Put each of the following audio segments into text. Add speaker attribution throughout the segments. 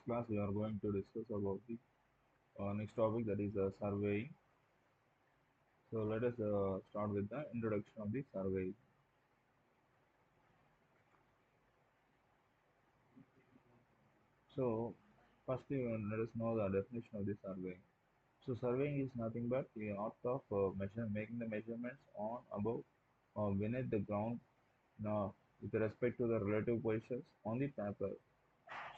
Speaker 1: class we are going to discuss about the next topic, that is surveying. So let us start with the introduction of the survey. So firstly, let us know the definition of the surveying. So surveying is nothing but the art of making the measurements on, above, or beneath the ground, with respect to the relative positions on the paper.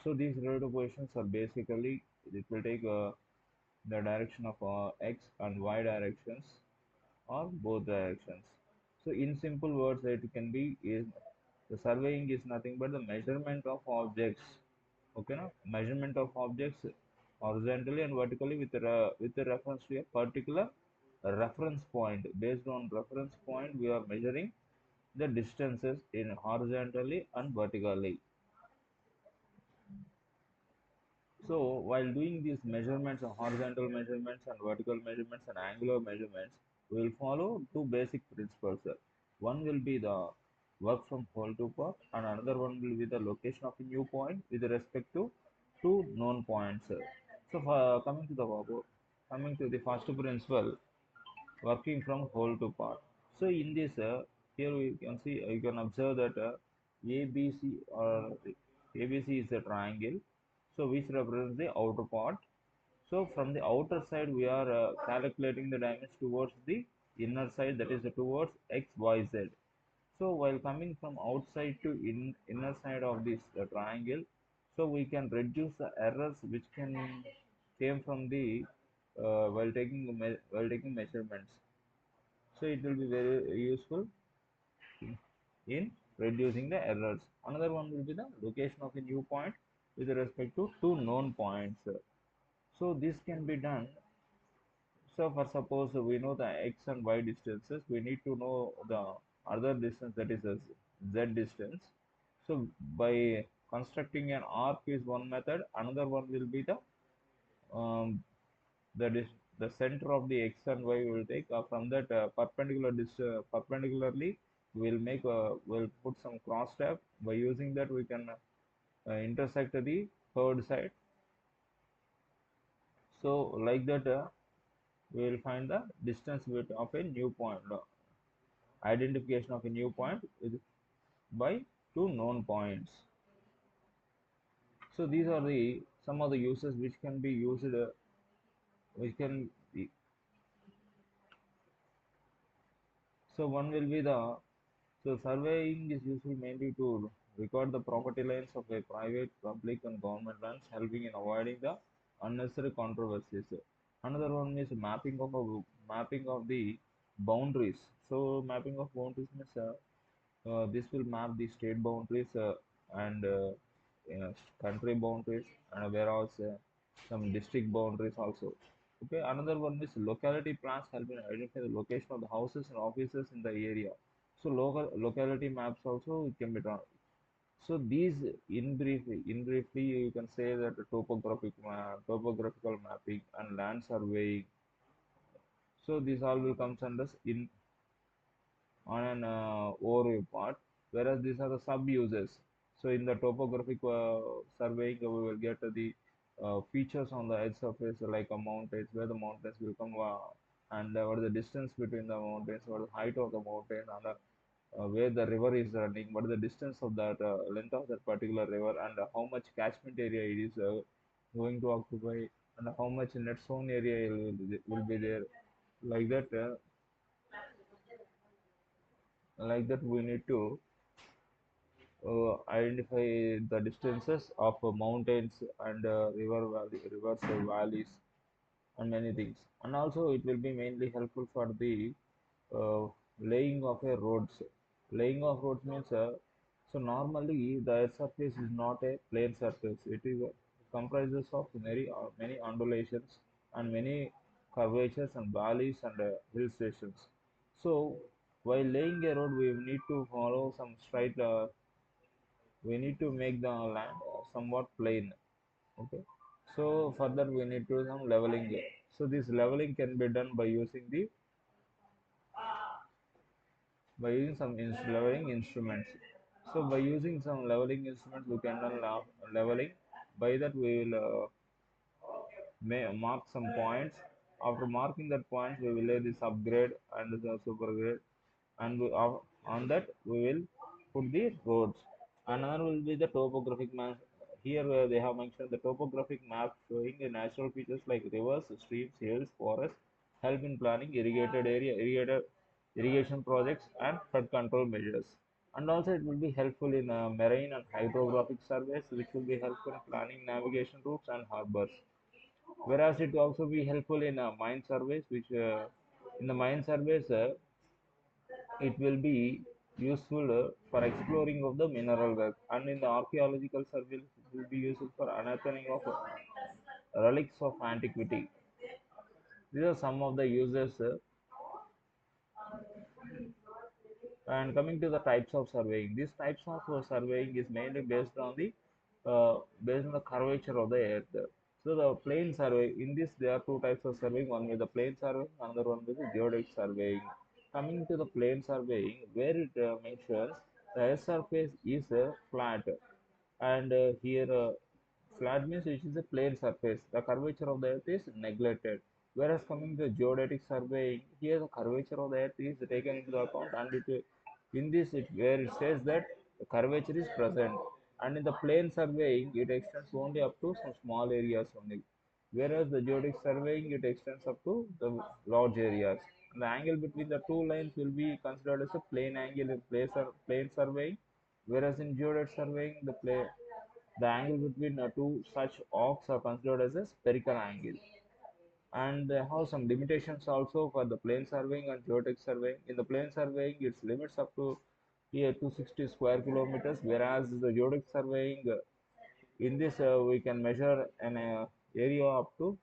Speaker 1: So these relative positions are basically, it will take the direction of x and y directions, or both directions. So in simple words, it can be is the surveying is nothing but the measurement of objects. Okay, no? Measurement of objects horizontally and vertically with the reference to a particular reference point. Based on reference point, we are measuring the distances in horizontally and vertically. So while doing these measurements, horizontal measurements and vertical measurements and angular measurements, we will follow two basic principles. One will be the work from pole to part, and another one will be the location of a new point with respect to two known points. So for coming to the first principle, working from whole to part. So in this, here we can see, you can observe that ABC or ABC is a triangle, so which represents the outer part. So from the outer side, we are calculating the dimensions towards the inner side, that is towards x, y, z. So while coming from outside to inner side of this triangle, so we can reduce the errors which can came from the while taking measurements. So it will be very useful in reducing the errors. Another one will be the location of a new point with respect to two known points. So this can be done. So for suppose we know the x and y distances, we need to know the other distance, that is the z distance. So by constructing an arc is one method. Another one will be um, the center of the x and y will take from that perpendicularly we'll put some cross tab. By using that, we can intersect the third side. So like that, we will find the distance of a new point, identification of a new point by two known points. So these are the some of the uses which can be used, which can be. So one will be the so surveying is useful mainly to record the property lines of a private, public, and government lands, helping in avoiding the unnecessary controversies. Another one is mapping of the boundaries. So mapping of boundaries means this will map the state boundaries and country boundaries, and whereas some district boundaries also. Okay, another one is locality plans helping identify the location of the houses and offices in the area. So locality maps also can be done. So these, in briefly, you can say that topographical mapping and land surveying. So these all will comes under in on an overview part, whereas these are the sub uses. So in the topographic surveying, we will get the features on the edge surface like a mountains, where the mountains will come, and what is the distance between the mountains, what is the height of the mountain, and where the river is running, what is the distance of that length of that particular river, and how much catchment area it is going to occupy, and how much net zone area will be there. Like that, we need to identify the distances of mountains and rivers, valleys, and many things. And also, it will be mainly helpful for the uh, laying of a roads. Laying of roads means so normally the earth surface is not a plane surface. It is comprises of many undulations and many curvatures and valleys and hill stations. So while laying a road, we need to follow some straight. We need to make the land somewhat plain. Okay, so for that we need to do some leveling. So this leveling can be done by using some leveling instruments. So by using some leveling instruments, we can learn leveling By that we will mark some points. After marking that points, we will lay this upgrade and the supergrade, and on that we will put the roads. Another will be the topographic map. Here they have mentioned the topographic map showing the natural features like rivers, streams, hills, forests, help in planning irrigation projects and flood control measures. And also it will be helpful in marine and hydrographic surveys, which will be helpful in planning navigation routes and harbors. Whereas it will also be helpful in mine surveys, which in the mine surveys it will be useful for exploring of the mineral wealth, and in the archaeological surveys it will be useful for unearthing of relics of antiquity. These are some of the uses. And coming to the types of surveying, these types of surveying is mainly based on the curvature of the earth. So the plane survey, in this there are two types of surveying, one with the plane surveying, another one with the geodetic surveying. Coming to the plane surveying, where it mentions the earth surface is flat, and here flat means which is a plane surface. The curvature of the earth is neglected. Whereas coming to geodetic surveying, here the curvature of the earth is taken into account, and in this where it says that the curvature is present. And in the plane surveying, it extends only up to some small areas only. Whereas the geodetic surveying, it extends up to the large areas. The angle between the two lines will be considered as a plane angle in plane surveying, whereas in geodetic surveying, the angle between two such arcs are considered as a spherical angle. And they have some limitations also for the plane surveying and geodetic surveying. In the plane surveying, its limits up to here 260 square kilometers, whereas the geodetic surveying, in this we can measure an area up to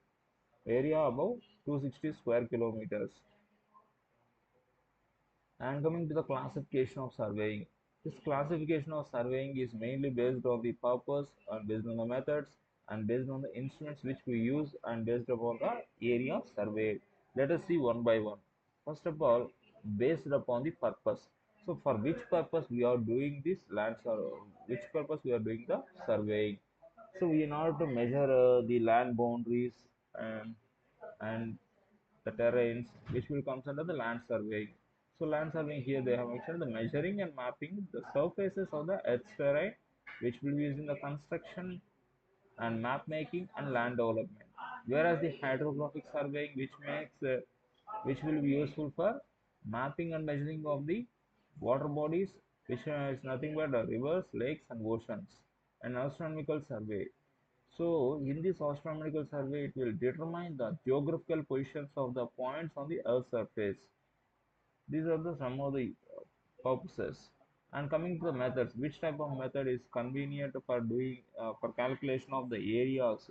Speaker 1: area above 260 square kilometers. And coming to the classification of surveying, this classification of surveying is mainly based on the purpose and based on the methods and based on the instruments which we use and based upon the area surveyed. Let us see one by one. First of all, based upon the purpose. So for which purpose we are doing this land survey, which purpose we are doing the surveying. So in order to measure the land boundaries and and the terrains which will comes under the land surveying. So land surveying, here they have mentioned the measuring and mapping the surfaces of the earth's terrain, which will be used in the construction and map making and land development. Whereas the hydrographic surveying, which will be useful for mapping and measuring of the water bodies, which is nothing but rivers, lakes, and oceans. An astronomical survey, so in this astronomical survey, it will determine the geographical positions of the points on the Earth's surface. These are the some of the purposes. And coming to the methods, which type of method is convenient for doing for calculation of the areas?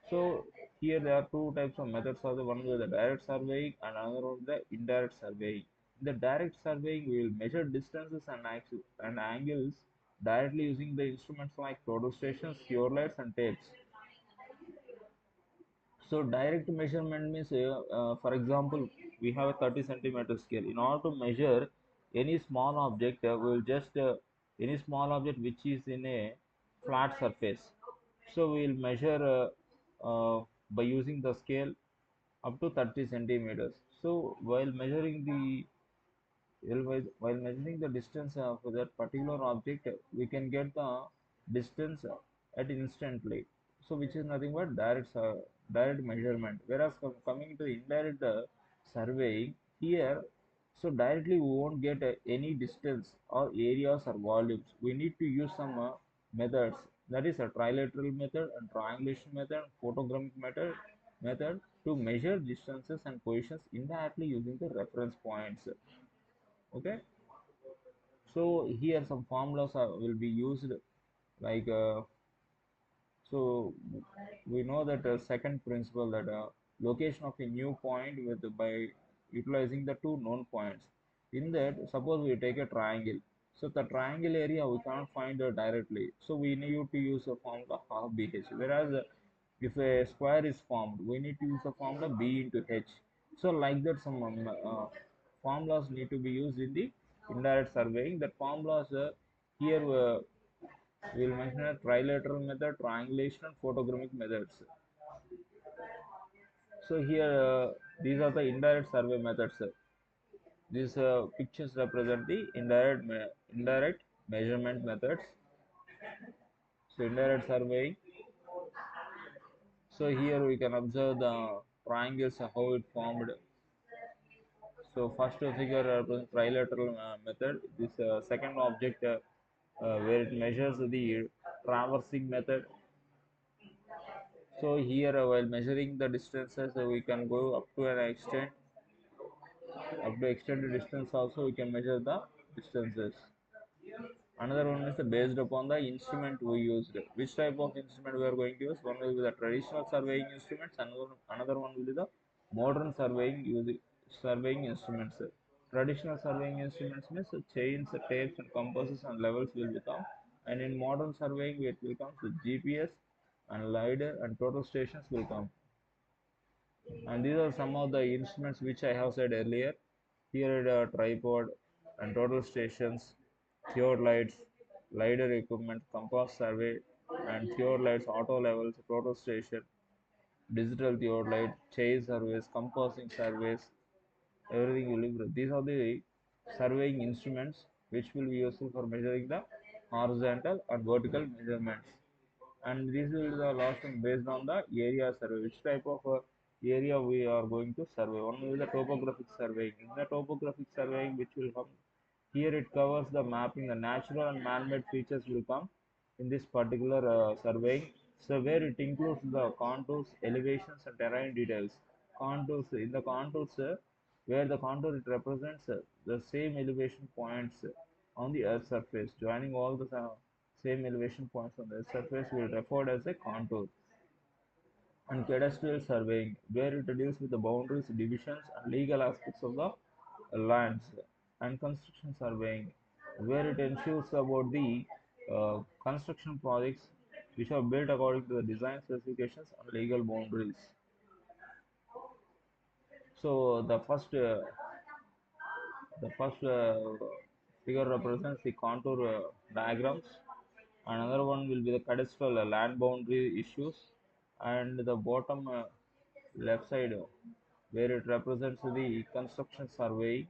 Speaker 1: So here there are two types of methods of the one with the direct surveying and another one the indirect surveying. In the direct surveying, we will measure distances and axes and angles directly using the instruments like photo stations, theodolites, and tapes. So direct measurement means, for example, we have a 30 centimeter scale. In order to measure any small object, we will just any small object which is in a flat surface. So we will measure by using the scale up to 30 centimeters. So while measuring the distance for that particular object, we can get the distance at instantly. So which is nothing but direct measurement. Whereas coming to indirect surveying, here, so directly we won't get any distance or areas or volumes. We need to use some methods. That is a trilateral method and triangulation method, photogrammetric method to measure distances and positions indirectly using the reference points. Okay, so here some formulas will be used, like so we know that second principle, that location of a new point with by utilizing the two known points. In that, suppose we take a triangle, so the triangle area we can't find directly, so we need to use a formula half bh, whereas if a square is formed, we need to use the formula b into h. So like that, some formulas need to be used in the indirect surveying. That formulas here We will mention a trilateral method, triangulation, and photogrammic methods. So here, these are the indirect survey methods. These pictures represent the indirect measurement methods. So indirect surveying. So here we can observe the triangles how it formed. So first figure represents trilateral method. This second object where it measures the traversing method. So here while measuring the distances we can go up to an extent, up to extended distance also we can measure the distances. Another one is based upon the instrument we used. Which type of instrument we are going to use? One will be the traditional surveying instruments, and another one will be the modern surveying instruments. Traditional surveying instruments means chains, tapes, and compasses and levels will become, and in modern surveying it will come with GPS and LiDAR and total stations will come. And these are some of the instruments which I have said earlier. Here a tripod and total stations, theodolites, LiDAR equipment, compass survey, and theodolites, auto levels, total station, digital theodolite, chase surveys, compassing surveys, everything will be. These are the surveying instruments which will be useful for measuring the horizontal and vertical measurements. And this will be the last one based on the area survey. Which type of area we are going to survey? One is the topographic surveying. In the topographic surveying, which will come here, it covers the mapping. The natural and man-made features will come in this particular surveying. So where it includes the contours, elevations, and terrain details. Contours in the contours, where the contour it represents the same elevation points on the Earth's surface, joining all the same elevation points on the Earth's surface will referred as a contour. And cadastral surveying, where it deals with the boundaries, divisions, and legal aspects of the lands. And construction surveying, where it ensures about the construction projects which are built according to the design specifications and legal boundaries. So the first figure represents the contour diagrams. Another one will be the cadastral land boundary issues, and the bottom left side where it represents the construction survey.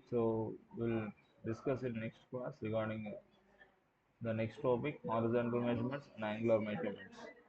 Speaker 1: So we'll discuss in next class regarding the next topic, horizontal measurements and angular measurements.